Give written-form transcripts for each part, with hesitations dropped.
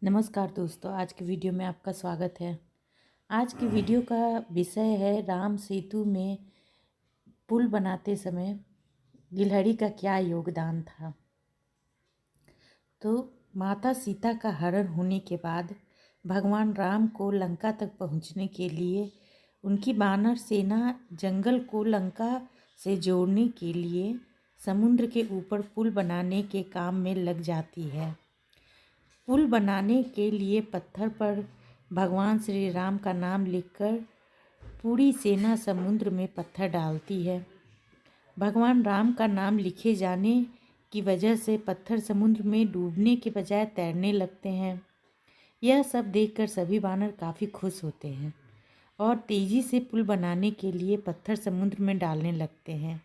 नमस्कार दोस्तों, आज की वीडियो में आपका स्वागत है। आज की वीडियो का विषय है राम सेतु में पुल बनाते समय गिलहरी का क्या योगदान था। तो माता सीता का हरण होने के बाद भगवान राम को लंका तक पहुंचने के लिए उनकी वानर सेना जंगल को लंका से जोड़ने के लिए समुद्र के ऊपर पुल बनाने के काम में लग जाती है। पुल बनाने के लिए पत्थर पर भगवान श्री राम का नाम लिखकर पूरी सेना समुद्र में पत्थर डालती है। भगवान राम का नाम लिखे जाने की वजह से पत्थर समुद्र में डूबने के बजाय तैरने लगते हैं। यह सब देखकर सभी वानर काफ़ी खुश होते हैं और तेज़ी से पुल बनाने के लिए पत्थर समुद्र में डालने लगते हैं।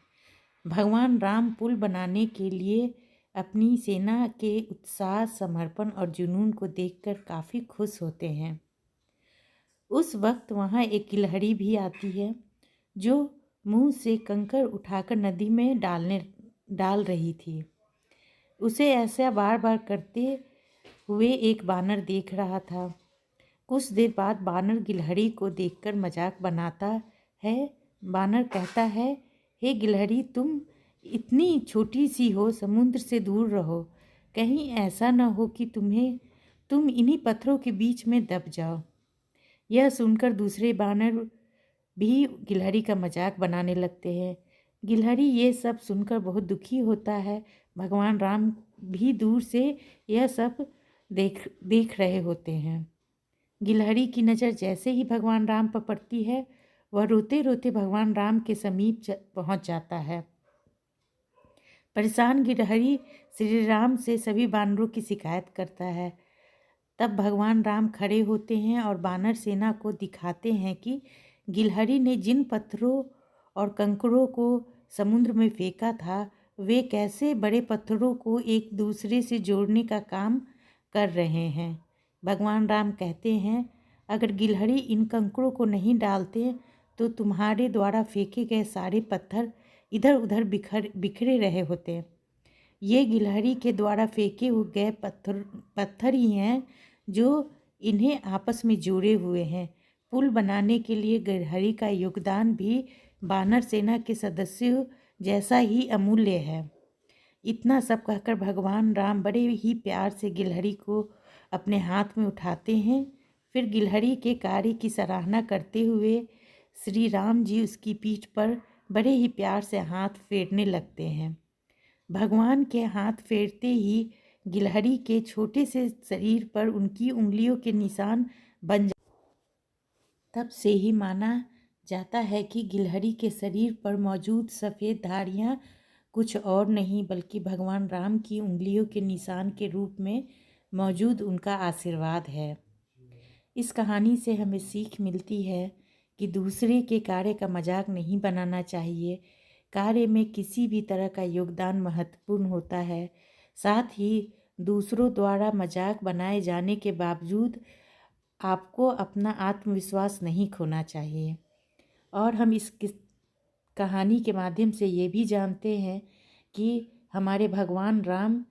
भगवान राम पुल बनाने के लिए अपनी सेना के उत्साह, समर्पण और जुनून को देखकर काफ़ी खुश होते हैं। उस वक्त वहाँ एक गिलहरी भी आती है जो मुंह से कंकड़ उठाकर नदी में डाल रही थी। उसे ऐसा बार बार करते हुए एक बानर देख रहा था। कुछ देर बाद बानर गिलहरी को देखकर मजाक बनाता है। बानर कहता है, हे गिलहरी, तुम इतनी छोटी सी हो, समुद्र से दूर रहो। कहीं ऐसा न हो कि तुम इन्हीं पत्थरों के बीच में दब जाओ। यह सुनकर दूसरे बानर भी गिलहरी का मजाक बनाने लगते हैं। गिलहरी ये सब सुनकर बहुत दुखी होता है। भगवान राम भी दूर से यह सब देख रहे होते हैं। गिलहरी की नज़र जैसे ही भगवान राम पर पड़ती है, वह रोते रोते भगवान राम के समीप पहुंच जाता है। परेशान गिलहरी श्री राम से सभी बानरों की शिकायत करता है। तब भगवान राम खड़े होते हैं और बानर सेना को दिखाते हैं कि गिलहरी ने जिन पत्थरों और कंकरों को समुद्र में फेंका था, वे कैसे बड़े पत्थरों को एक दूसरे से जोड़ने का काम कर रहे हैं। भगवान राम कहते हैं, अगर गिलहरी इन कंकरों को नहीं डालते तो तुम्हारे द्वारा फेंके गए सारे पत्थर इधर उधर बिखरे रहे होते। ये गिलहरी के द्वारा फेंके गए पत्थर ही हैं जो इन्हें आपस में जोड़े हुए हैं। पुल बनाने के लिए गिलहरी का योगदान भी बानर सेना के सदस्यों जैसा ही अमूल्य है। इतना सब कहकर भगवान राम बड़े ही प्यार से गिलहरी को अपने हाथ में उठाते हैं। फिर गिलहरी के कार्य की सराहना करते हुए श्री राम जी उसकी पीठ पर बड़े ही प्यार से हाथ फेरने लगते हैं। भगवान के हाथ फेरते ही गिलहरी के छोटे से शरीर पर उनकी उंगलियों के निशान बन जाते। तब से ही माना जाता है कि गिलहरी के शरीर पर मौजूद सफ़ेद धारियाँ कुछ और नहीं बल्कि भगवान राम की उंगलियों के निशान के रूप में मौजूद उनका आशीर्वाद है। इस कहानी से हमें सीख मिलती है कि दूसरे के कार्य का मजाक नहीं बनाना चाहिए। कार्य में किसी भी तरह का योगदान महत्वपूर्ण होता है। साथ ही दूसरों द्वारा मजाक बनाए जाने के बावजूद आपको अपना आत्मविश्वास नहीं खोना चाहिए। और हम इस कहानी के माध्यम से ये भी जानते हैं कि हमारे भगवान राम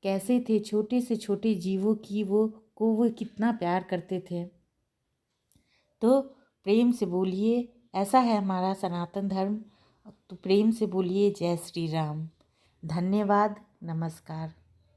कैसे थे, छोटे से छोटे जीवों की वो कितना प्यार करते थे। तो प्रेम से बोलिए, ऐसा है हमारा सनातन धर्म। तो प्रेम से बोलिए, जय श्री राम। धन्यवाद, नमस्कार।